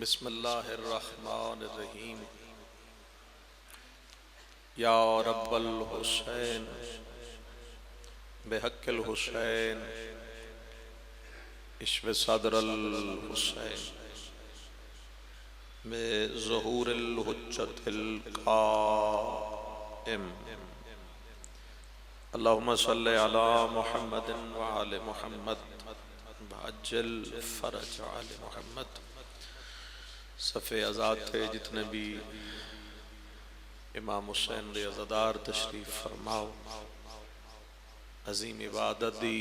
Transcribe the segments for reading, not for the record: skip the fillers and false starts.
بسم اللہ الرحمن الرحیم یا رب الحسین بحق الحسین اشف صدر الحسین بظہور الحجت القائم اللہم صلی علی محمد وعلی محمد بعجل فرج علی محمد۔ صفِ ازاد تھے جتنے بھی امام حسین دے عزادار تشریف فرماؤ، عظیم عبادت دی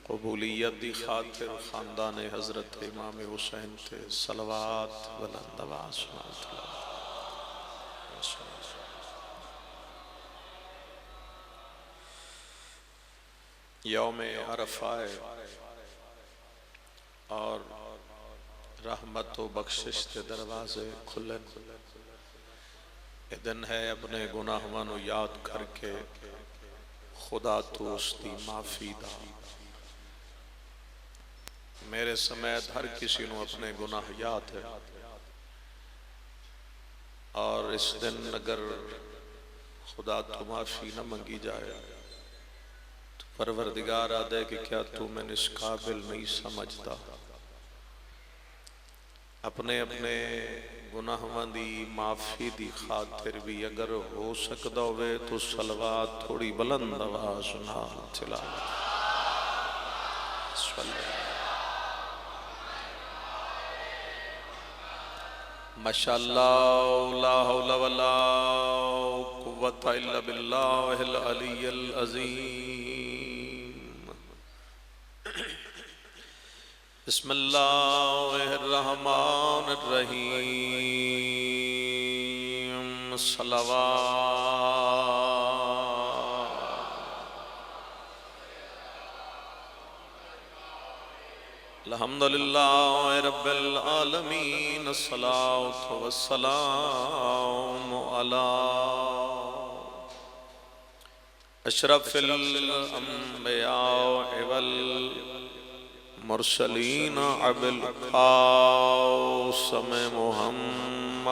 قبولیت دی خاطر خاندان حضرت امام حسین تھے صلوات بلند آواز سنات اللہ۔ یوم عرفہ اور رحمت و بخشش کے دروازے کھلن، یہ دن ہے اپنے گناہوں نو یاد کر کے خدا تو اس دی معافی دا۔ میرے سمیت ہر کسی نو اپنے گناہ یاد ہے، اور اس دن اگر خدا تو معافی نہ منگی جائے تو پروردگار آدھے کہ کیا تو میں اس قابل نہیں سمجھتا۔ اپنے اپنے گناہوں دی معافی دی خاطر بھی اگر ہو سکتا ہوئے تو صلوات تھوڑی بلند آواز نال چلا۔ ماشاءاللہ لا حول ولا قوت الا باللہ العلی العظیم۔ بسم اللہ الرحمن الرحیم۔ صلوات الحمدللہ رب العالمین، الصلاۃ والسلام علی اشرف الانبیاء مرسلین ابو القاسم محمد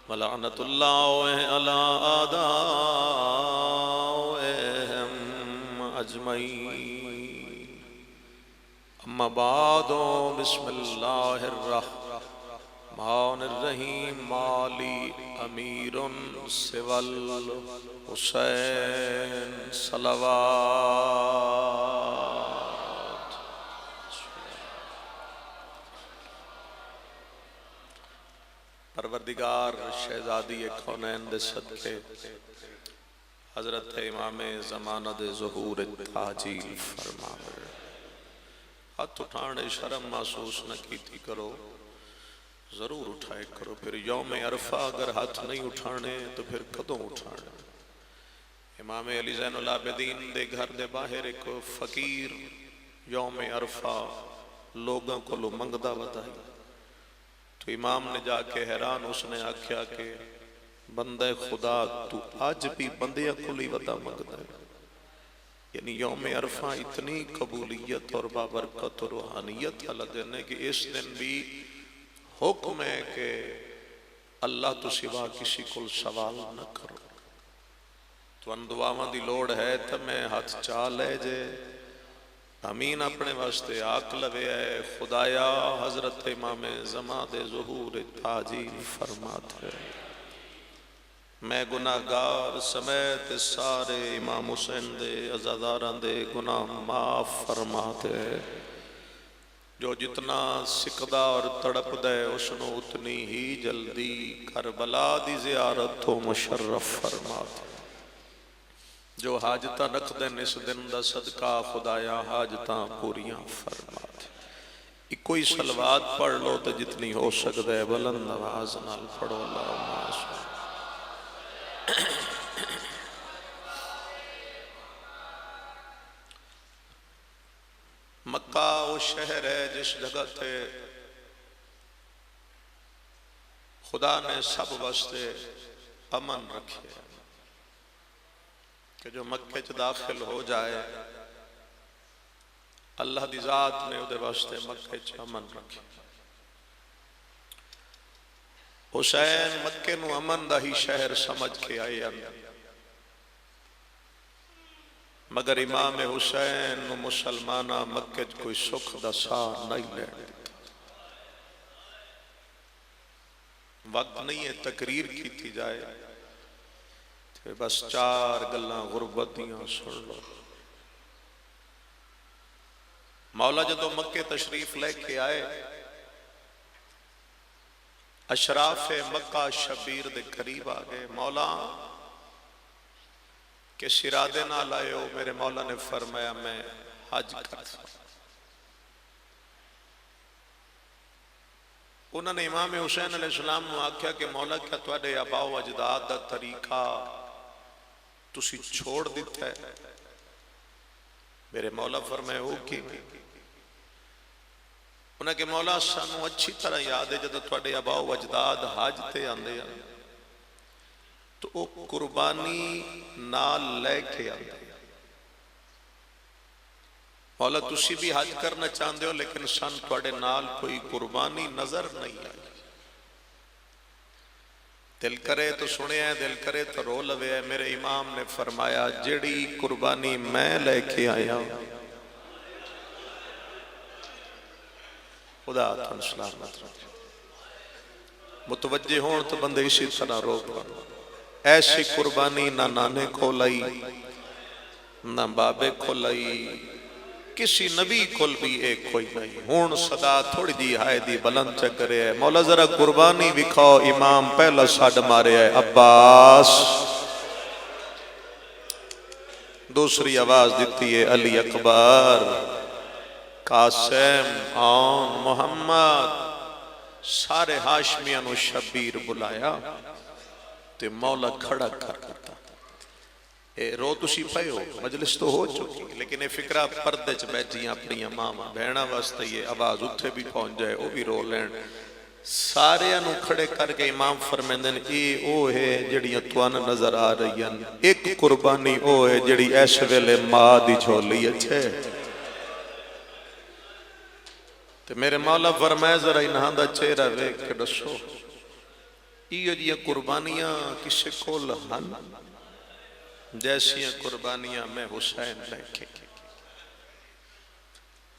ولعنت اللہ علی اعدائہم اجمعین۔ اما بعد بسم اللہ الرحمن الرحیم۔ مالی امیر سوى الحسین صلوات۔ پروردگار شہزادی کونین دے صدقے حضرت امام زمانہ دے ظہور تاجیل فرما۔ ہاتھ اٹھانے شرم محسوس نہ کیتی کرو، ضرور اٹھائے کرو۔ پھر یوم عرفہ اگر ہاتھ نہیں اٹھانے تو پھر کدوں اٹھانے؟ امام علی زین العابدین دے گھر دے باہر ایک فقیر یوم عرفہ لوگوں کو لو منگدہ بتائی، تو امام نے جا کے حیران اس نے آکھیا کہ بندہ خدا تو آج بھی بندیاں کلی ودا منگدہ ہے۔ یعنی یوم عرفہ اتنی قبولیت اور بابرکت اور روحانیت اللہ دینے کہ اس دن بھی حکم ہے کہ اللہ تو سوا کسی کو سوال نہ کرو۔ تو ان دعاواں دی لوڑ ہے تو میں ہاتھ چاہ لے جے امین اپنے واسطے آک لوے ہے۔ خدایا حضرت امام زمان دے ظہور تاجیل فرمات ہے۔ میں گناہگار سمیت سارے امام حسین دے عزاداران دے گناہ معاف فرمات ہے۔ جو جتنا سکدہ اور تڑپ دے اس نو اتنی ہی جلدی کربلا دی زیارت تو مشرف فرمات۔ جو حاجتاں رکھ دین اس دن دا صدقہ خدایا حاجتاں پوریاں فرما دے۔ کوئی صلوات پڑھ لو تو جتنی ہو سکتا ہے بلند آواز نال پڑھو اللہم صل۔ مکہ وہ شہر ہے جس جگہ تھے خدا نے سب واسطے امن رکھے کہ جو مکہ چ داخل ہو جائے اللہ دی ذات نے وہ دے واسطے مکہ چ امن رکھے۔ حسین مکہ نو امن دا ہی شہر سمجھ کے آئے مگر امام حسین نو مسلمانہ مکہ چ کوئی سکھ دا ساہ نہیں لے دیتا۔ وقت نہیں ہے تقریر کیتی جائے بس چار گلاں غربت دیاں سن لو۔ مولا جدو مکہ تشریف لے کے آئے اشراف مکہ شبیر دے قریب آگئے، مولا کہ سرادے نہ لائے ہو؟ میرے مولا نے فرمایا میں حج کرتا۔ انہوں نے امام حسین علیہ السلام نے آکھیا کہ مولا کیا تواڈے آباء و اجداد دا طریقہ تسی چھوڑ دیتا ہے؟ میرے مولا فرمائے ہو کی انہوں کہ مولا سانو اچھی طرح یاد ہے جدو تواڈے آباء و اجداد حج تے آندے ہیں تو وہ قربانی نال لے کے آندے ہیں۔ مولا تسی بھی حج کرنا چاہندے ہو لیکن سن تواڈے نال کوئی قربانی نظر نہیں آئی۔ دل کرے تو سنے ہیں، دل کرے تو رو لوے ہے۔ میرے امام نے فرمایا جڑی قربانی میں لے کے آیا خدا تن سلامت رکھے۔ متوجہ ہون تو بندے اسی طرح رو پڑ۔ ایسی قربانی نہ نانے کو لائی نہ بابے کو لائی، کسی نبی کل بھی ایک کوئی نہیں۔ ہون صدا تھوڑی دی ہائے دی بلند چکرے ہے، مولا ذرا قربانی بکھاؤ۔ امام پہلا ساڑھ مارے ہے عباس، دوسری آواز دیتی ہے علی اکبر، قاسم، آن، محمد، سارے ہاشمیاں نو شبیر بلایا تے مولا کھڑا کر کرتا۔ رو تسی پہے ہو، مجلس تو ہو چکی لیکن یہ فکرہ پردے چ بیٹھی ہیں اپنی ماما بہنہ واسطے یہ آواز اتھے بھی پہنچ جائے وہ بھی رو لین۔ سارے انو کھڑے کر کے امام فرمیندن اے او ہے جڑیاں توان نظر آ رہی ہیں، ایک قربانی او ہے جڑی ایس ویلے ماں دی چھولی اچھے۔ تے میرے مولا فرمائے ذرا انہاں دا چہرہ ویکھ کے دسو یہ جی قربانیاں کسے کول ہن جیسیاں قربانیاں میں حسین لے کے۔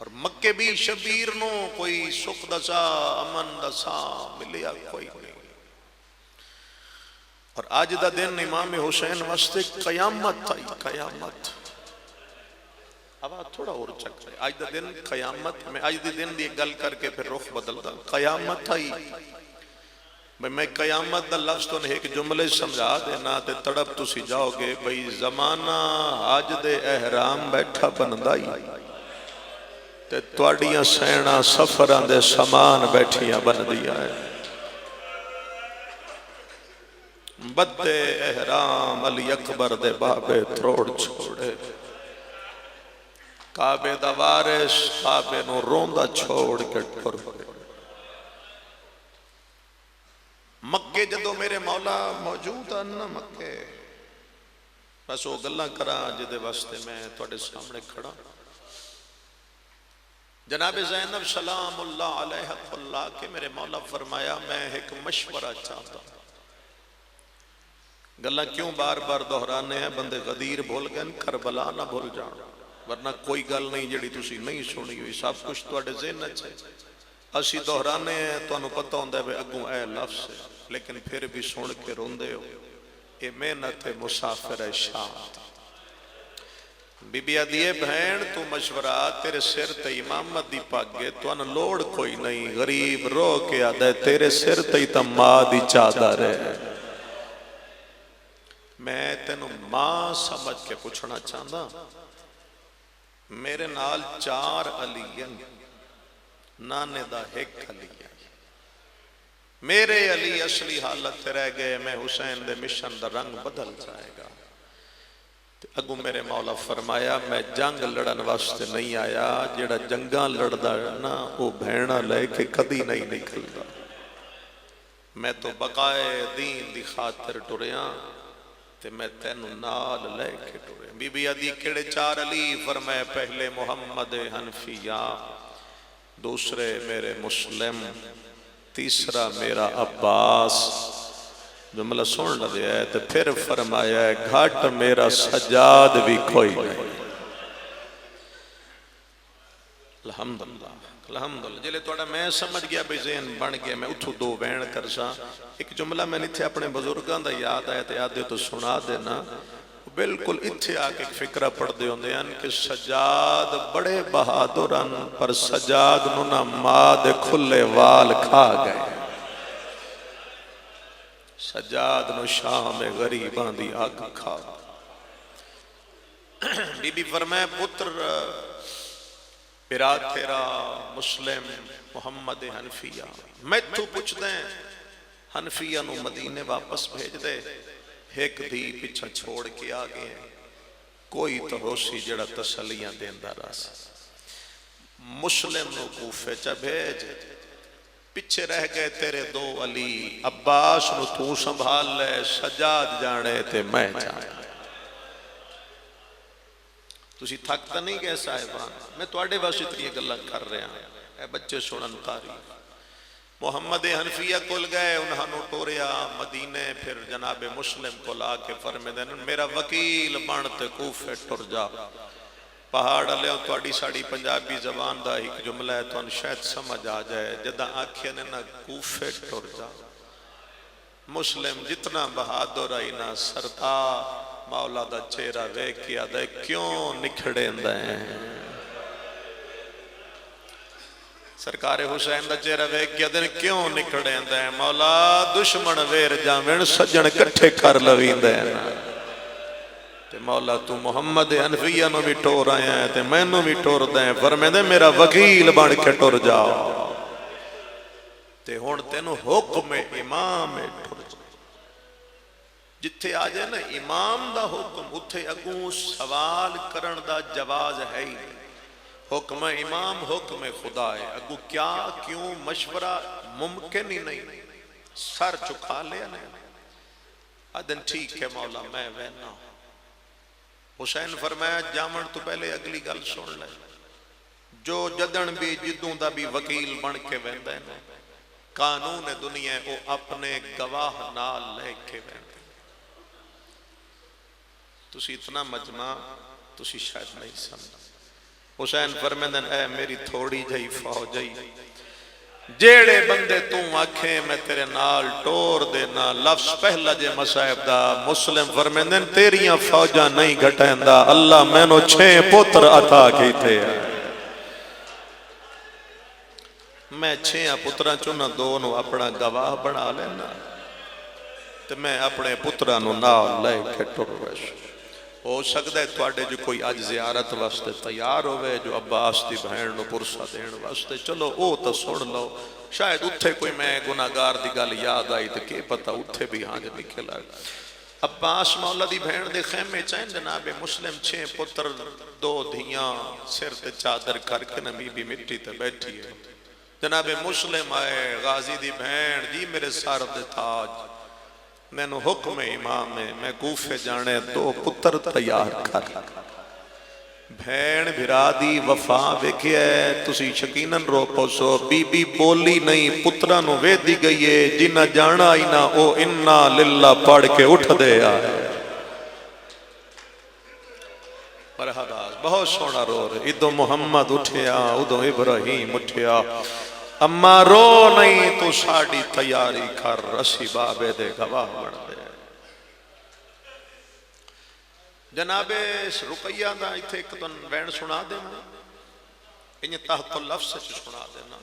اور مکے بھی شبیر نو کوئی سکھ دسا امن دسا ملیا کوئی نہیں۔ اور آج دا دن امام حسین واسطے قیامت آئی، قیامت آواز تھوڑا اور چک رہے۔ آج دا دن قیامت، میں آج دا دن دی گل کر کے پھر رخ بدل دا۔ قیامت آئی، میں قیامت دا لفظ تو ایک جملے سمجھا دینا تے تڑپ تسی جاؤ گے بھئی زمانہ آج دے احرام بیٹھا بندائی تے تواڈیاں سینہ سفران دے سامان بیٹھیاں بن دیا ہے۔ بدے احرام علی اکبر دے بابے تروڑ چھوڑے، کعبے دا وارث کعبے نو روندہ چھوڑ کے ٹر پڑے۔ مکے جدو میرے مولا موجود ہیں نا مکے، بس وہ گلہ کرا جدے واسطے میں توڑے سامنے کھڑا۔ جناب زینب سلام اللہ علیہ اللہ کے میرے مولا فرمایا میں ایک مشورہ چاہتا ہوں۔ گلہ کیوں بار بار دہرانے ہیں؟ بندے غدیر بھول گئے، کربلا نہ بھول جاؤ، ورنہ کوئی گل نہیں جڑی تسی نہیں سنی ہوئی، سب کچھ توڑے ذہن ہے۔ اسی دہرانے ہیں تو انہوں پتہ ہوندہ ہے اگوں اے لفظ ہے لیکن پھر بھی سن کے روندے ہو۔ اے محنت مسافر شام، بی بی آدھیے بہن تو مشورہ تیرے سر تے امامت دی پاگے تو انہ لوڑ کوئی نہیں، غریب رو کے آدھے تیرے سر تے تم ماں دی چادر ہے۔ میں تینوں ماں سمجھ کے پوچھنا چاہتا، میرے نال 4 علی ہیں، نانے دا ایک علی ہے، میرے علی اصلی حالت رہ گئے، میں حسین دے مشن دا رنگ بدل جائے گا۔ اگو میرے مولا فرمایا میں جنگ لڑن واسطے نہیں آیا، جڑا جنگاں لڑدا نا وہ بھیڑا لے کے کدی نہیں نکلدا، میں تو بقائے دین دی خاطر ٹریاں تے میں تینوں نال لے کے ٹرے۔ بی بی ادی کیڑے 4 علی؟ فرمائے پہلے محمد حنفیہ، دوسرے میرے مسلم، تیسرا میرا عباس۔ جملہ سن لگے ہے تو پھر فرمایا ہے گھاٹ میرا سجاد بھی کوئی نہیں۔ الحمدللہ الحمدللہ جلے توڑا میں سمجھ گیا بھی ذہن بن گیا، میں اتھو 2 بین کر سا۔ ایک جملہ میں نہیں تھے اپنے بزرگان دا یاد آئے تے یاد دے تو سنا دینا، بالکل اتھے آکے ایک فکرہ پڑھ دے ہوندے ہیں کہ سجاد بڑے بہادران پر سجاد نونا ماد کھلے وال کھا گئے، سجاد نو شام غریبان دی آگ کھا۔ بی بی فرمائے پتر پیرا تیرا مسلم محمد حنفیہ، میں تو پوچھ دیں حنفیہ نو مدینے واپس بھیج دے، ایک دی پچھا چھوڑ کے آگے ہیں، کوئی تو ہو سی جڑا تسلیاں دیندہ راس۔ مسلم نو کوفے چا بھیج، پچھے رہ گئے تیرے 2 علی، عباس نو تو سنبھال لے، سجاد جانے تے میں جانے۔ تسی تھکتا نہیں گئے صاحبان، میں توڑے واسطے اتنی گلہ کر رہے ہیں، اے بچے سنن تاریخ۔ محمد حنفیہ کل گئے، انہاں نو ٹوریا مدینے، پھر جناب مسلم کو لا کے فرمے دیں میرا وکیل بانتے کوفے ٹر جا۔ پہاڑ لے توڑی ساڑی پنجابی زبان دا ایک جملہ ہے تو ان شاید سمجھ آ جائے، جدہ آنکھیں نے نا کوفے ٹر جا۔ مسلم جتنا بہادر آئی نا سرتا مولا دا چہرہ وے کیا دے کیوں نکھڑے دیں، سرکار حسین دا چہرہ وے کیا دے کیوں نکھڑے دیں، مولا دشمن ویر جامن سجن کٹھے کر لوین دیں۔ تے مولا تو محمد حنفیہ نو بھی ٹور آیا ہے تے میں نو بھی ٹور دیں، فرمے دے میرا وکیل بن کے ٹور جاؤ تے ہون تینو حکم امام ٹور جاؤ۔ جتھے آ جائے نا امام دا حکم اتھے اگوں سوال کرن دا جواز ہے ہی، حکم امام حکم خدا ہے، اگوں کیا کیوں مشورہ ممکن ہی نہیں، سر چکا لیا نہیں۔ آدن ٹھیک ہے مولا میں وینا ہوں۔ حسین فرمایا جامن تو پہلے اگلی گل سن لے، جو جدن بھی جدوں دا بھی وکیل بن کے ویندہ ہے قانون دنیا وہ اپنے گواہ نال لے کے ویندہ۔ تسی اتنا مجمع تسی شاید نہیں سمجھا۔ حسین فرمیدن اے میری تھوڑی جائی فوجی، جیڑے بندے توں آکھیں میں تیرے نال ٹور دینا، لفظ پہلا جے مسائب دا۔ مسلم فرمیدن تیریاں فوجاں نہیں گھٹیں دا، اللہ میں نو 6 پتر عطا کی تھے، میں 6 پتران چونہ 2 نو اپنا گواہ بنا لینا تو میں اپنے پتران نو نال لے کے ٹور ویسے۔ ہو سکتا ہے توڑے جو کوئی آج زیارت واسطے تیار ہوئے جو عباس دی بہن نو پرسہ دین واسطے، چلو او تا سن لو، شاید اتھے کوئی میں گناہگار دی گل یاد آئی تو کہ پتہ اتھے بھی آنج نکل آئے۔ عباس مولا دی بہن دے خیمے چاہیں جناب مسلم 6 پتر 2 دھیاں سر تے چادر کر کے نبی بھی مٹی تے بیٹھی ہے۔ جناب مسلم آئے غازی دی بہن جی میرے سار دے تاج، میں نو حکم امام ہے میں کوفے جانے 2 پتر تیار کر۔ بھین بھرادی وفا ویکھے ہے تسی شکینن رو پوسو، بی بی بولی نہیں پترہ نو وے دی گئی ہے، جنہ جانا ہی نہ او انہا للہ پڑھ کے اٹھ دے آئے۔ مرحبا بہت سونا رو رہے، ادو محمد اٹھیا ادو ابراہیم اٹھیا، اما رو نہیں تو ساڑی تیاری کر، رسی بابے دے گواہ بڑھ دے۔ جناب رقیہ دا ایتھے ایک دن وین سنا دینا، انہیں تحت اللفظ سے سنا دینا۔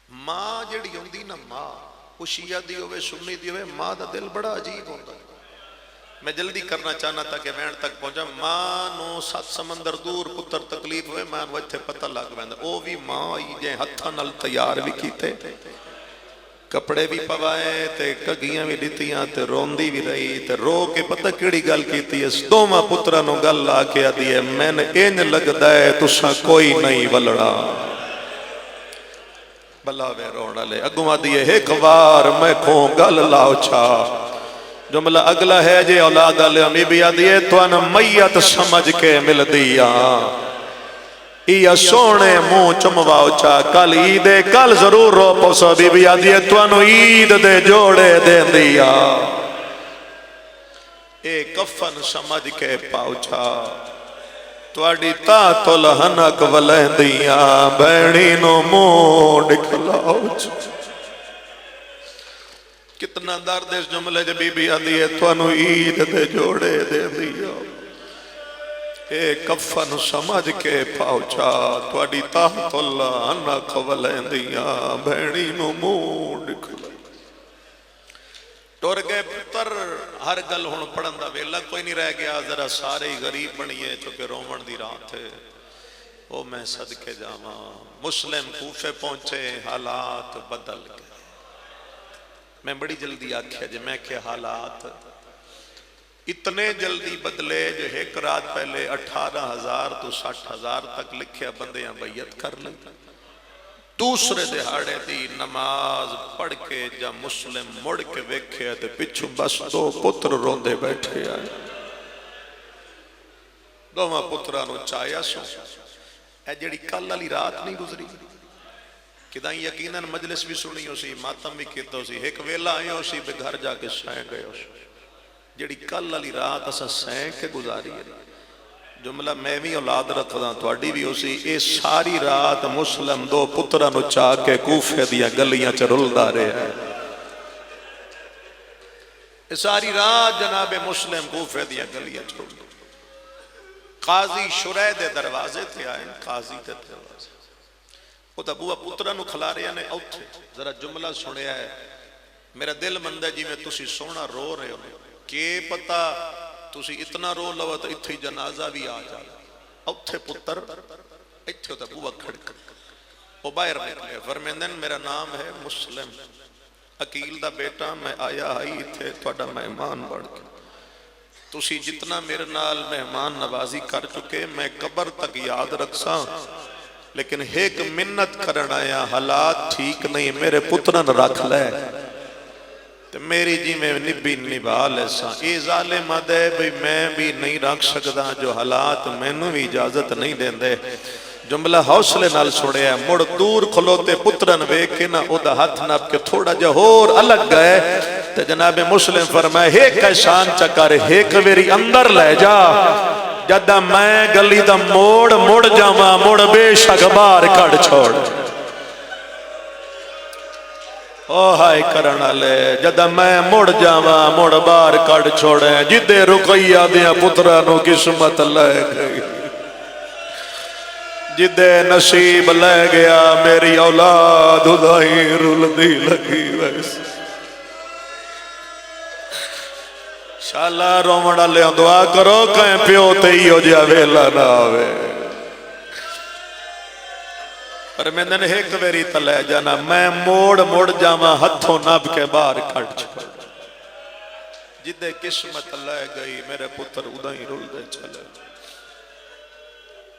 ماں جڑی ہوندی نا ماں، وہ شیعہ دی ہوئے سنی دی ہوئے، ماں دا دل بڑا عجیب ہوتا ہے۔ میں جلدی کرنا چاہنا تھا کہ وین تک پہنچا. ماں نو 7 سمندر دور پتر تکلیف ہوئے ماں نو اتھے پتہ لگ ویندا او بھی ماں آئی جے ہتھاں نال تیار بھی کیتے کپڑے بھی پوائے تے کگیاں بھی دتیاں تے روندی بھی رہی تے رو کے پتہ کیڑی گل کیتی ہے دوواں پتراں نو گل آ کے آدی ہے میں نے انج لگدا ہے تساں کوئی نہیں ولڑا بلا وے رونا لے اگوں آدی ہے ایک وار میں کھوں گل لاؤ چھا جملہ اگلا ہے جے اولاد علیہ امی بھی آدھی ہے تو انا میت سمجھ کے مل دیا یا سونے منہ چمواؤ چا کل عید کل ضرور رو پوسا بی بی آدھی ہے تو انو عید دے جوڑے دے دیا اے کفن سمجھ کے پاؤ چا تواڈی تاتو لہنک ولیں دیا بینی نو منہ نکلاؤ چا. کتنا درد اس جملے جب بی بی آدھی ہے تو انو عید دے جوڑے دے دیا اے کفن سمجھ کے پاؤچا تواڈی تحت اللہ انا کھولیں دیا بھینی نو منہ نکلا ٹر گئے پتر. ہر گل ہن پڑھن دا ویلا کوئی نہیں رہ گیا ذرا سارے ہی غریب بنیے چونکہ رومن دی رات ہے او میں صدقے جاواں. مسلم کوفے پہنچے حالات بدل گئے. میں بڑی جلدی آکھیا جے میں کہ حالات اتنے جلدی بدلے جو ایک رات پہلے 18,000 تو 60,000 تک لکھیا بندیاں بیعت کر لیں. دوسرے دہاڑے دی نماز پڑھ کے جا مسلم مڑ کے ویکھیا تے پچھو بس 2 پتر روندے بیٹھے آئے. دوواں پترانو چایا سو اے جڑی کل والی رات نہیں گزری کدائیں یقیناً مجلس بھی سنی ہو سی ماتم بھی کیتا ہو سی ایک ویلا آئے ہو سی بے گھر جا کے سائیں گئے ہو سی جڑی کل والی رات اسا سائیں کے گزاری ہے. جملہ میں بھی اولاد رکھدا تواڈی بھی ہو سی اے ساری رات مسلم 2 پتراں نو چا کے کوفے دیاں گلیاں چ رلدا رہیا ہے. اے ساری رات جناب مسلم کوفے دیاں گلیاں چ رلدا. قاضی شرح دے دروازے تے آئے قاضی تے دروازے وہ تا بوا پترہ نو کھلا رہے ہیں اوتھے ذرا جملہ سنیا ہے میرا دل مندہ جی میں تسی سونا رو رہے ہو کہ پتا تسی اتنا رو لو تو اتھی جنازہ بھی آ جائے اوتھے پتر اتھے ہوتا بوا کھڑک وہ باہر نکلے فرمیندن میرا نام ہے مسلم عقیل دا بیٹا میں آیا آئی اتھے توڑا مہمان بڑھ کے تسی جتنا میرے نال مہمان نوازی کر چکے میں قبر تک یاد رکھساں لیکن ایک منت کرن آیا حالات ٹھیک نہیں میرے پترن رکھ لے تو میری جی میں نبی نبھا لے سا اے ظالم دے بھی میں بھی نہیں رکھ سکتا جو حالات میں نے بھی اجازت نہیں دیں دے. جملہ حوصلے نال سوڑے ہے مڑ دور کھلوتے پترن ویکے نا او دا ہاتھ ناب کے تھوڑا جہور الگ گئے تو جناب مسلم فرمائے ایک احسان چکر ایک میری اندر لے جا جدہ میں گلی دا موڑ جاواں موڑ بے شک بار کڑ چھوڑ او ہائے کرنا لے جدہ میں موڑ جاواں موڑ بار کڑ چھوڑے جدے رقیہ دیا پترانو قسمت لے گئی جدے نصیب لے گیا میری اولاد ادائی رلدی لگی ویسے شاءاللہ رومڑا لے دعا کرو کہیں پیو تی ہو جا ویلا نہ آوے پر میں نے ایک ویری تلے جانا میں موڑ جاواں ہتھوں نب کے باہر کھڑ چھوڑ جدے قسمت لے گئی میرے پتر ادائی رل دے چلے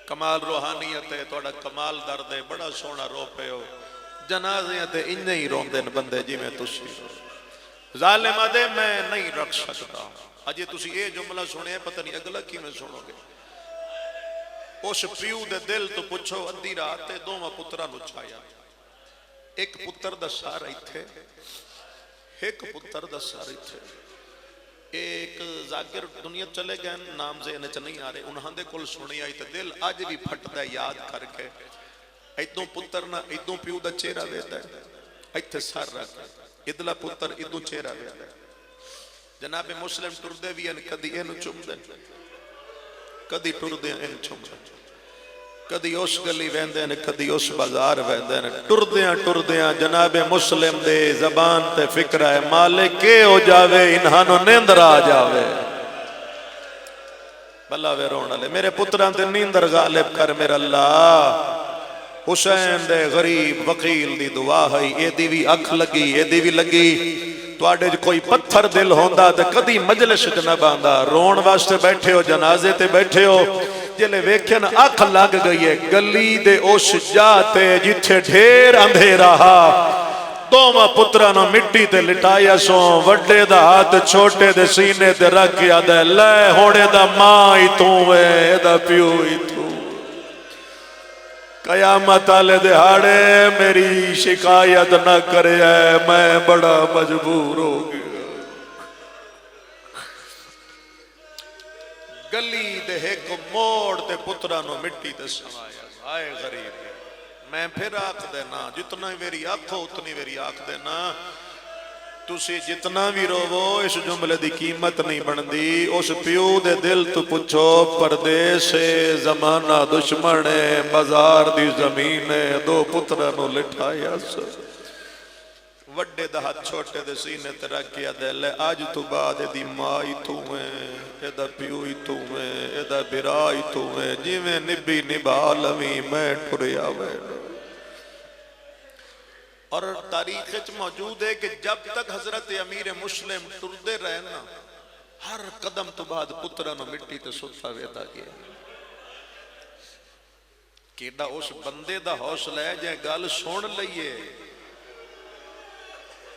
کمال روحانیت ہے توڑا کمال درد ہے بڑا سونا رو پہ ہو جنازیت ہے انہیں ہی روندن بندے جی میں تسی ظالم دے میں نہیں رکھ سکتا اجے تسی یہ جملہ سنے پتہ نہیں اگلا کی میں سنو گے اس پیو دے دل تو پچھو ادھی رات دوواں پترہ نو چھایا ایک پتر دا سارا تھے ایک پتر دا سارا تھے ایک زاگر دنیا چلے گئے نام سے انہیں نہیں آ رہے انہاں دے کل سنی آئی تے دل آج بھی پھٹتا ہے یاد کر کے ایدوں پتر نہ ایدوں پیو دا چہرہ ویدہ ہے ایتھے سار رکھ ادلا پتر ایدوں چہرہ ویدہ ہے جناب مسلم ٹردے بھی ان کدی اینو چم دیں کدی ٹردے این چم دیں کدی اس گلی ویندے ہیں کدی اس بازار ویندے ہیں ٹردیاں جناب مسلم دے زبان تے فکر ہے مالک کے ہو جاوے انہانو نیندر آ جاوے بلا وے رون والے میرے پتراں تے نیندر غالب کر میرا اللہ حسین دے غریب وکیل دی دعا ہے اے دی بھی اکھ لگی اے دی بھی لگی تواڈے کوئی پتھر دل ہوندا تے کدی مجلس وچ نہ باندا رون واسطے بیٹھے ہو جنازے تے بیٹھے ہو جلے ویکھن اکھ لگ گئی ہے گلی دے اس جا تے جتھے ڈھیر اندھیرا دوواں پتراں نو مٹی تے لٹایا سو وڈے دا ہاتھ چھوٹے دے سینے تے رکھ کے آدھے لے ہوڑے دا ماں ہی تو اے دا پیو ہی تو قیامت والے دہاڑے میری شکایت نہ کرے میں بڑا مجبور ہو گیا گلی دے ایک موڑ تے پتراں نو مٹی تے سمایا آئے غریب میں پھر آکھ دینا جتنا میری آنکھو اتنی میری آکھ دینا تسی جتنا بھی روو اس جملے دی قیمت نہیں بندی اس پیو دے دل تو پچھو پردیس زمانہ دشمن بازار دی زمین دو پترہ نو لٹھایا سو وڈے دا ہاتھ چھوٹے دے سینے تے رکھیا دے لے آج تو بعد دی مائی تو میں اے دا پیوئی تو میں اے دا برائی تو میں جی میں نبی نبا لوی میں ٹھریا وے اور تاریخ موجود ہے کہ جب تک حضرت امیر مسلم ٹردے رہنا ہر قدم تو بعد پترہ نو مٹی تے ستا ویدا گیا کیڑا اس بندے دا حوصلہ ہے جائے گل سون لئیے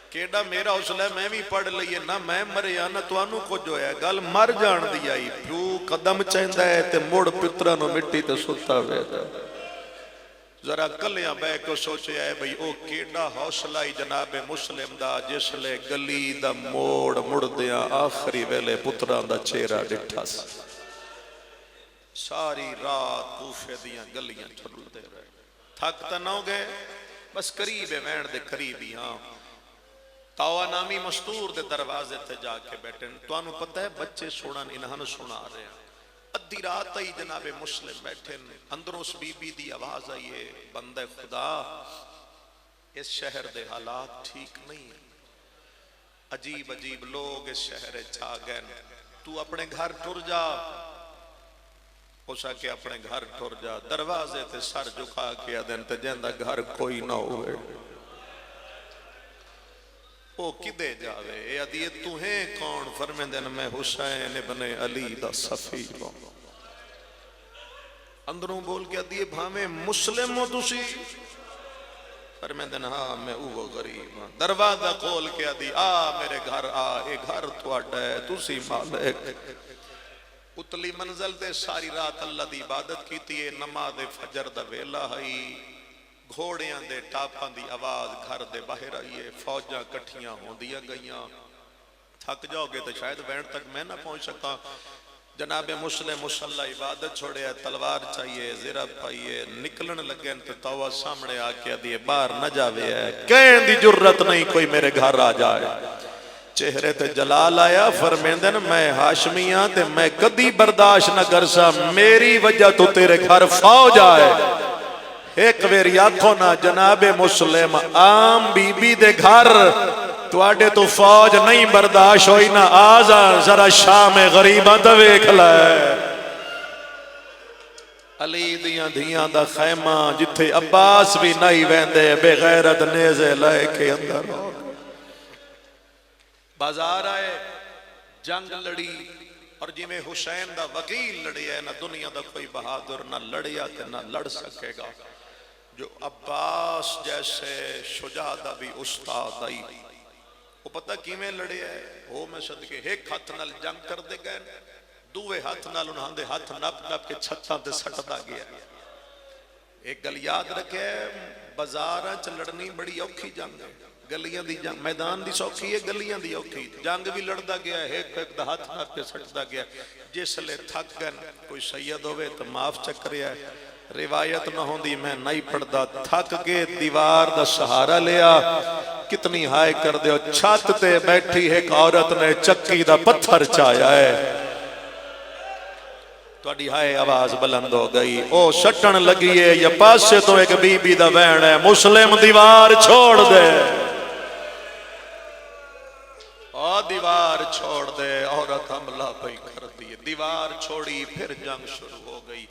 کیڑا میرا حوصلہ ہے میں بھی پڑھ لئیے نہ میں مریا نہ تو انو کو جو ہے گل مر جان دیا ہی پیو قدم چاہندہ ہے تے مڑ پترہ نو مٹی تے ستا ویدا ذرا کلیاں بے کو سوچے آئے بھئی او کیڑا حوصلہ ہی جناب مسلم دا جس لے گلی دا موڑ مڑ دیا آخری ویلے پتران دا چہرہ ڈٹھا سا ساری رات کوفے دیاں گلیاں چلو دے رہے تھکتا نہ ہو گئے بس قریب ہے وین دے قریبی ہاں تاوہ نامی مستور دے دروازے تے جا کے بیٹھیں تو انہوں پتہ ہے بچے سوڑن انہاں سنا رہے ہیں ادھی رات آئی جناب مسلم بیٹھے اندروں اس بی بی دی آواز آئیے بندہ خدا اس شہر دے حالات ٹھیک نہیں ہیں عجیب عجیب لوگ اس شہر چھا گئے تو اپنے گھر ٹر جا ہو سکے اپنے گھر ٹر جا دروازے تے سر جھکا کے دن تے جندہ گھر کوئی نہ ہوئے او کدے جاوے اے عدیت تو ہیں کون فرمیندن میں حسین ابن علی دا صفی اندروں بول کے عدیت بھامے مسلم ہو تسی فرمیندن ہاں میں اوہ غریب ہاں دروازہ کھول کے عدیت میرے گھر اے گھر تو اٹھے تسی مالک اتلی منزل دے ساری رات اللہ دی عبادت کی تیے نماز فجر دا ویلا ہائی گھوڑیاں دے ٹاپاں دی آواز گھر دے باہر آئیے فوجاں کٹھیاں ہوں دیا گئیاں تھک جاؤ گے تو شاید وین تک میں نہ پہنچ سکا جناب مسلم مسلح عبادت چھوڑے تلوار چاہیے زرہ پائیے نکلن لگے تو توہ سامنے آکے دیئے باہر نہ جاوے ہے کہیں دی جرت نہیں کوئی میرے گھر آ جائے چہرے تے جلال آیا فرمیندن میں ہاشمیاں تے میں کدی برداشت نہ کرسا میری وجہ تو تیرے گھر فوج آئے ایک ویری آنکھوں نا جناب مسلم عام بی بی دے گھر تو آڈے تو فوج نہیں برداشت ہوئی نا آزا ذرا شام غریبہ دویکھ لائے علی دیاں دیاں دا خیمہ جتھے عباس بھی نہیں ویندے بے غیرت نیزے لائے کے اندر بازار آئے جنگ لڑی اور جی میں حسین دا وکیل لڑی ہے نہ دنیا دا کوئی بہادر نہ لڑیا تے نہ لڑ سکے گا جو عباس جیسے شجاع دا بھی استاد آئی وہ پتہ کیمیں لڑے ہے وہ میں صدقے ایک ہاتھ نال جنگ کر دے گئے دوے ہاتھ نال انہاں دے ہاتھ نپ نپ کے چھتاں دے سٹدا گیا ایک گل یاد رکھے بازاراں چ لڑنی بڑی اوکھی جنگ ہے گلیاں دی جنگ میدان دی سوکھی ہے گلیاں دی اوکھی جنگ بھی لڑدا گیا ایک ایک دا ہاتھ نپ کے سٹدا گیا جس لے تھک گئے کوئی سید ہوئے تو معاف چکریا ہے روایت نہ ہوندی میں نہیں پڑھدا تھک کے دیوار دا سہارا لیا کتنی ہائے کر دے چھت تے بیٹھی ایک عورت نے چکی دا پتھر چایا ہے توڑی ہائے آواز بلند ہو گئی او سٹن لگی ہے یا پاس سے تو ایک بی بی دا وین ہے مسلم دیوار چھوڑ دے او دیوار چھوڑ دے، عورت حملہ پہ کر دی، دیوار چھوڑی، پھر جنگ شروع ہو گئی۔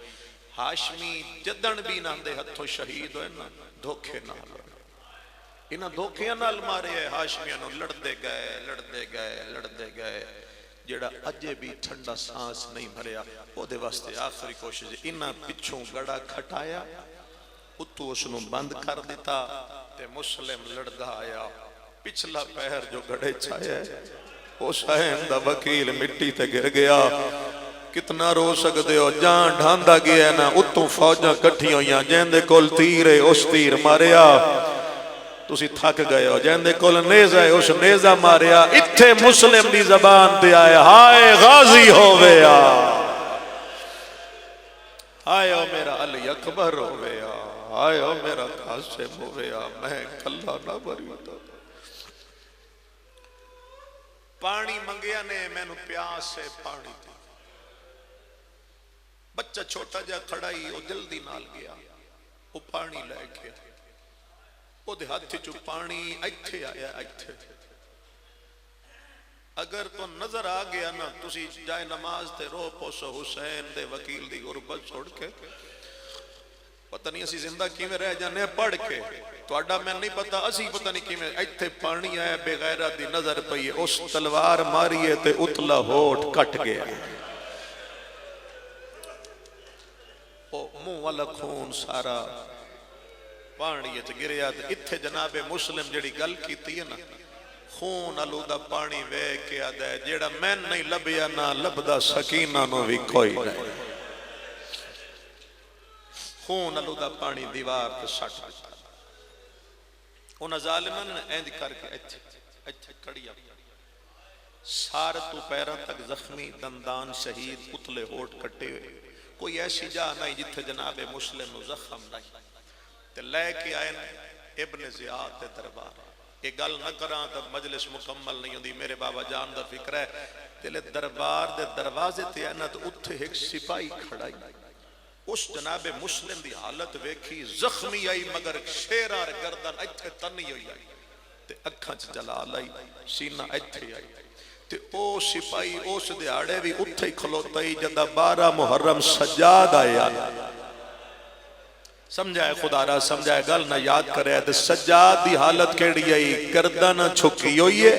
ہاشمی جدن بھی نہ دے ہتھوں شہید ہوئے نا، دھوکے نہ لڑ، انہاں دھوکیاں نال مارے ہے ہاشمیاں نو، لڑدے گئے جیڑا اجے بھی ٹھنڈا سانس نہیں بھریا، وہ دے واسطے آخری کوشش، انہاں پچھوں گڑا کھٹایا، اتو اس نو بند کر دیتا، تے مسلم لڑدا آیا، پچھلا پہر جو گڑے چھایا ہے، حسین دا وکیل مٹی تے گر گیا۔ کتنا رو سکتے ہو، جان ڈھاندا گیا ہے نا، اتوں فوجاں کٹھی ہویاں، جیندے کول تیر ہے اس تیر ماریا، تسی تھک گئے ہو، جیندے کول نیزہ ہے اس نیزہ ماریا، اتھے مسلم دی زبان تے آئے، ہائے غازی ہوویا، ہائے او میرا علی اکبر ہوویا، ہائے او میرا قاسم ہوویا، میں کلہ نہ بریتا۔ پانی منگیا نے، میں نو پیاس سے پانی تھی، بچہ چھوٹا جا کھڑائی، وہ جلدی نال گیا، وہ پانی لے گیا، وہ دے ہاتھ چو پانی ایتھے آیا، ایتھے اگر تو نظر آ گیا نا، تسی جائے نماز تے رو پوسو حسین دے وکیل دی غربت چھوڑ کے، پتہ نہیں اسی زندہ کیویں رہ جانے پڑھ کے، تو اڈا میں نہیں پتا، اسی پتہ نہیں کیویں ایتھے پانی آیا، بے غیرت دی نظر پئی ہے، اس تلوار ماری ہے تے اتلا ہوٹ کٹ گیا، او منہ والا خون سارا پانی اچ گریا۔ اتھے جناب مسلم جڑی گل کیتی ہے نا، خون آلودہ پانی وے کے آدھا ہے، جیڑا میں نہیں لبیا نہ لبدا سکینہ نو بھی کوئی نہیں، خون آلودہ پانی دیوار تے سٹ دیتا۔ انہاں ظالمان نے اینج کر کے اچھے کڑیا، سار تو پیرہ تک زخمی، دندان شہید، اتلے ہوٹ کٹے ہوئے، کوئی ایسی جا نہیں جتھے جناب مسلم نو زخم نہیں، تے لے کے آئے ابن زیاد دے دربار، یہ گل نہ کراں تو مجلس مکمل نہیں ہوندی، میرے بابا جان دا فکر ہے، تیلے دربار دے دروازے تے آنا تو اتھے ایک سپاہی کھڑائی، اس جناب مسلم دی حالت ویکھی، زخمی آئی مگر شیرار گردن ایتھے تنی ہوئی آئی، تے اکھاں چ جلال آئی، سینہ ایتھے آئی، تے او سپاہی اس دیاڑے بھی اتھے ہی کھلوتا ہی، جدہ 12 محرم سجاد آیا، سمجھائے خدا را سمجھائے گل نہ یاد کرے، تے سجاد دی حالت کیڑی آئی، گردن چھکی ہوئی ہے،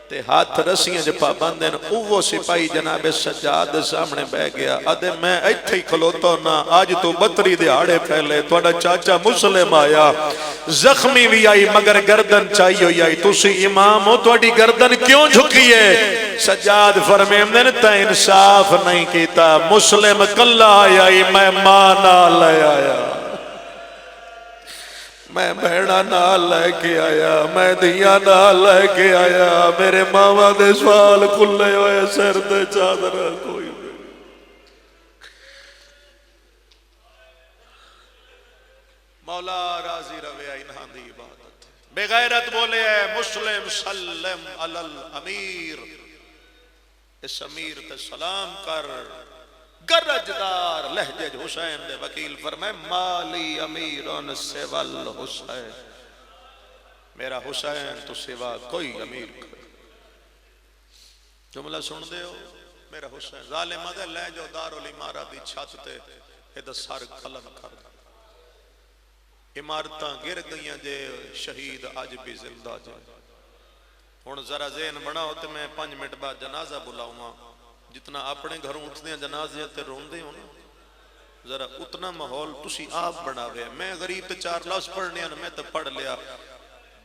تے ہاتھ رسیاں جپا بندن، اوہ سپاہی جناب سجاد سامنے بہ گیا، ادھے میں ایتھے ہی کھلوتا نا، آج تو 32 دیہاڑے پہلے توڑا چاچا مسلم آیا، زخمی بھی آئی مگر گردن چاہیے ہوئی آئی، تُسی امام ہو توڑی گردن کیوں جھکی ہے؟ سجاد فرمین تا انصاف نہیں کیتا، مسلم کلہ آئی، میں ماں نہ لے آیا، میں بھیڑا نہ لے کے آیا، میں دیا نہ لے کے آیا، میرے ماما دے سوال کھلے ہوئے سر دے چادر کوئی نہیں۔ مولا راضی روے انہاں دی عبادت، بے غیرت بولے ہے مسلم سلم علی الامیر، اس امیر تے سلام کر، گرجدار لہجے حسین دے وکیل فرمائے، مالی امیرون سوال حسین، میرا حسین تو سوا کوئی امیر کوئی، جملہ سن دے ہو، میرا حسین ظالمہ دے لے جو دارالعمارہ دی چھت تے ادھا سر کھلن کر، عمارتاں گر گئیاں جے شہید آج بھی زندہ جائے، ہون ذرا ذہن بنا ہوتے میں 5 منٹ بعد جنازہ بلاؤں گا، جتنا اپنے گھروں اٹھتے ہیں جنازے تے روندے ہوں نا، ذرا اتنا ماحول تسی آپ بڑھا گئے، میں غریب تے 4 لفظ پڑھنے ہیں میں تے پڑھ لیا،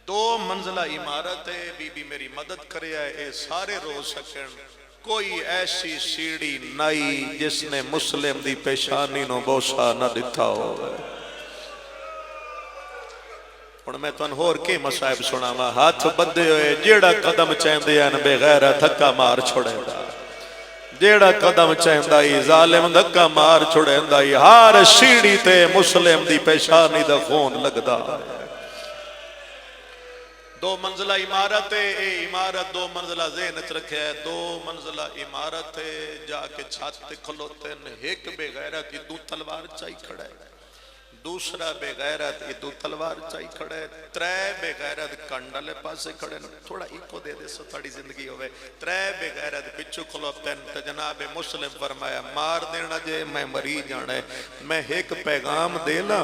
2 منزلہ عمارت ہے، بی بی میری مدد کرے آئے، اے سارے رو سکن، کوئی ایسی سیڑھی نہیں جس نے مسلم دی پیشانی نو بوسا نہ دیتا ہو گئے۔ اور میں تو انہور کے مسائب سناما، ہاتھ بدے ہوئے، جیڑا قدم چاہندے ہیں بے غیرہ دھکا مار چھوڑے دا، جیڑا قدم چاہندائی ظالم دھکا مار چھوڑے دائی، ہار سیڑھی تے مسلم دی پیشانی دا خون لگ دا، 2 منزلہ عمارت ہے، اے عمارت 2 منزلہ ذہنت رکھے ہے، 2 منزلہ عمارت ہے، جا کے چھت کھلوتے ہیں، ایک بے غیرت کی 2 تلوار چاہی کھڑا ہے، دوسرا بے غیرت ادو تلوار چاہی کھڑے، ترے بے غیرت کنڈلے پاسے کھڑے، تھوڑا ایکو دے دے سو تھوڑی زندگی ہوئے، ترے بے غیرت پچھو کھلو پین، تو جناب مسلم فرمایا مار دینا جے میں مری جانے، میں ایک پیغام دینا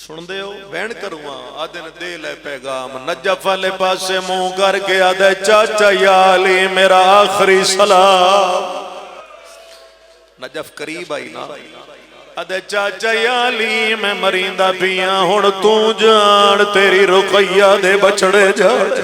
سن دے ہو بین کروں آدھن دے لے پیغام، نجف والے پاسے منہ کر کے آدھے چاچا یا علی میرا آخری سلام، نجف قریب آئی نا، ادھے چاچا یا علی میں مریندا پیاں ہن تو جان تیری رقیہ دے بچڑے جانے،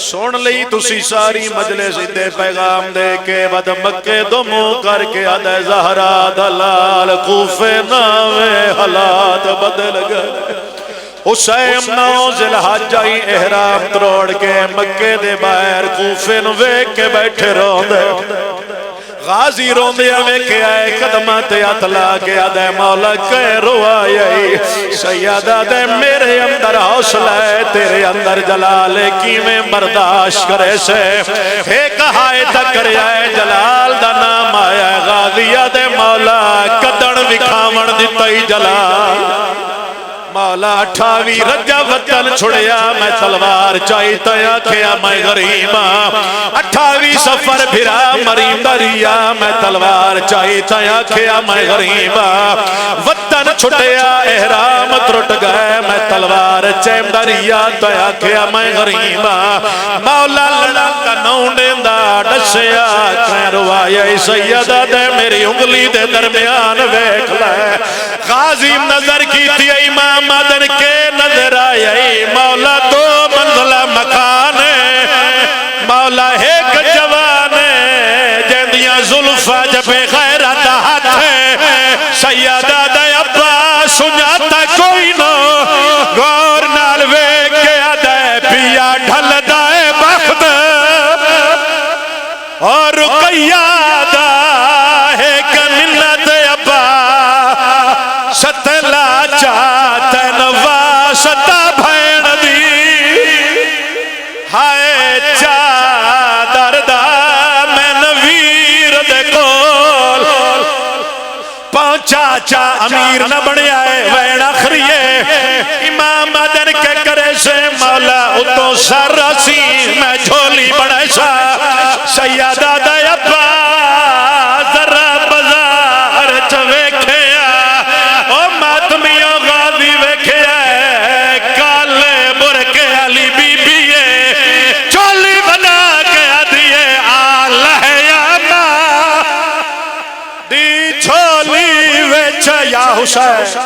سن لئی تسی ساری مجلس دے پیغام دے کے بعد مکے دو منہ کر کے ادھے زہرا دلال کوفے ناوے حالات بدل گئے، حسین نو ذوالحج آئی احرام تروڑ کے مکے دے باہر کوفے نو ویکھ کے بیٹھے روندے، غازی روندیا میں کیا ہے قدمات اطلا کیا دے مولا کہ روائی سیدہ دے میرے اندر حوصلہ ہے تیرے اندر جلال کی میں برداشت کرے سے ایک ہائے تک کریا ہے جلال دا نام آیا ہے غازیہ دے مولا قدن وکھاون دیتائی جلال مولا 28 رجب وطن چھڑیا میں تلوار چاہیتا یا کیا میں غریبا 28 سفر بھرا مریم دریا میں تلوار چاہیتا یا کیا میں غریبا وطن چھڑیا احرام ترٹ گئے میں تلوار چیم دریا تیا کیا میں غریبا مولا لڑا کا نونڈیندہ ڈسیا کھیں روائی سیدہ دے میری انگلی دے درمیان ویکھ لے غازی نظر کی تھی امام مدن کے نظر آئی مولا 2 منزلہ مکان مولا ایک جوان جندیاں زلفہ جب غیرت ہاتھ سیدہ دے ابا سنجاتا کوئی نو غور نال ویک گیا دے پیا ڈھل دائے بخت اور رقیہ دا ایک منت ابا ستلا چاہتے نواستا بھین دی ہائے چادر دا میں نویر دے کول پہنچا چا امیر نہ بڑی آئے وین آخریے امام مدن کے کرے سے مولا اتو سر رسی میں جھولی بڑے سا سیدہ دے ابا ذرا بزار چوے حسین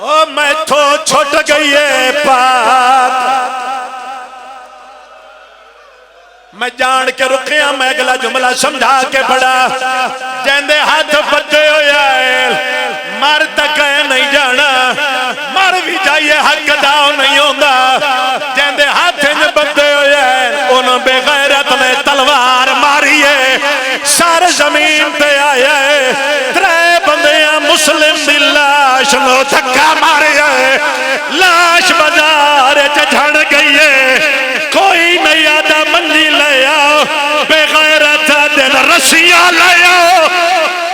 او میں تو چھوٹ گئی پاک میں جان کے رکھیا میں اگلا جملہ سمجھا کے پڑا جیندے ہاتھ پتے ہویا ہے مر تک نہیں جانا مر بھی جائیے حق داؤ نہیں ہوندہ جیندے ہاتھ پتے ہویا ہے انہوں بے غیرت نے تلوار ماری ہے سار زمین پہ آیا ہے مسلم دی لاش نو دھکا مارے ہے لاش بازار چڑھ گئی ہے کوئی نہیں آدھا منی لے آؤ بے غیرت دن رسیاں لے آؤ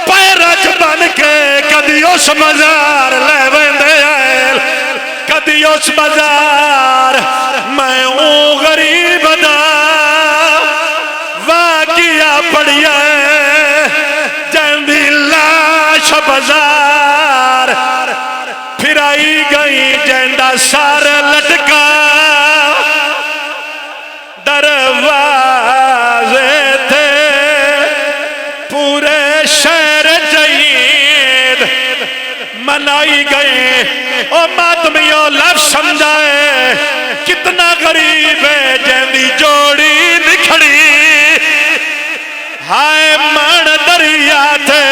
پیرک بن کے کدی اس بازار لے ویندے ہیں کدی اس بازار میں ہوں غریب دا واقعہ پڑیا بازار پھر آئی گئی جیندہ سار لٹکا دروازے تھے پورے شہر جید منائی گئی او ماتمیوں لفظ سمجھائے کتنا غریب ہے جیندی جوڑی نکھڑی ہائے مان دریا تھے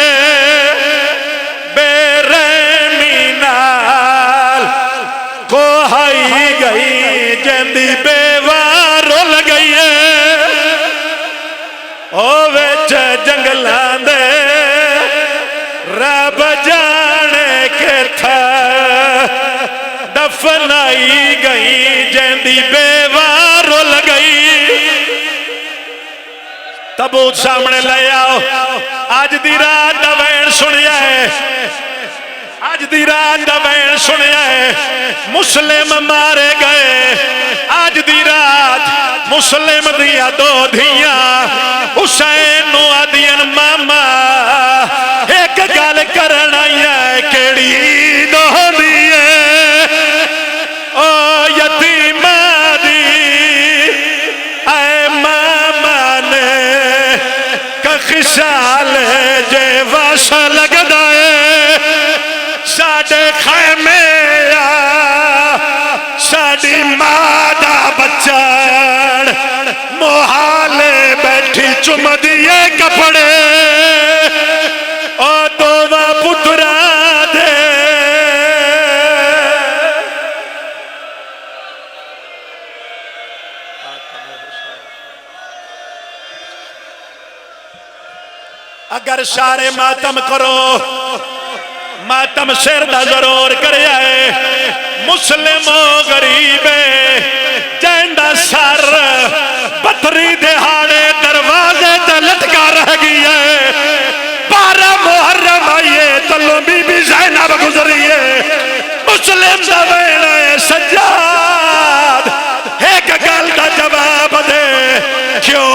گئی جیندی بیوار رول گئی او ویچ جنگلان دے رب جانے کے تھا دفنائی گئی جیندی بیوار رول گئی تبوت سامنے لے آؤ آج دی رات دا وین سنیا ہے اج دی رات دا وین سنیا ہے مسلم مارے گئے اج دی رات مسلم دیا دو دھیاں حسین نو آدین ماما ایک گل کرنا ہے کیڑی دو دیے او یتیم دی اے ماما نے کخشال جے واسا لگدا ہے ساڑے خیمے ساڑی ماں دا بچڑ محالے بیٹھی چم دیے کپڑے او دووا پترا دے اگر سارے ماتم کرو ماتم سر دا ضرور کرے آئے مسلم و غریب جیندہ سر پتری دہاڑے دروازے تے لٹکا رہ گئی ہے 12 محرم آئیے تلو بی بی زینب گزریے مسلم دا ویڑے سجاد ایک گل دا جواب دے کیوں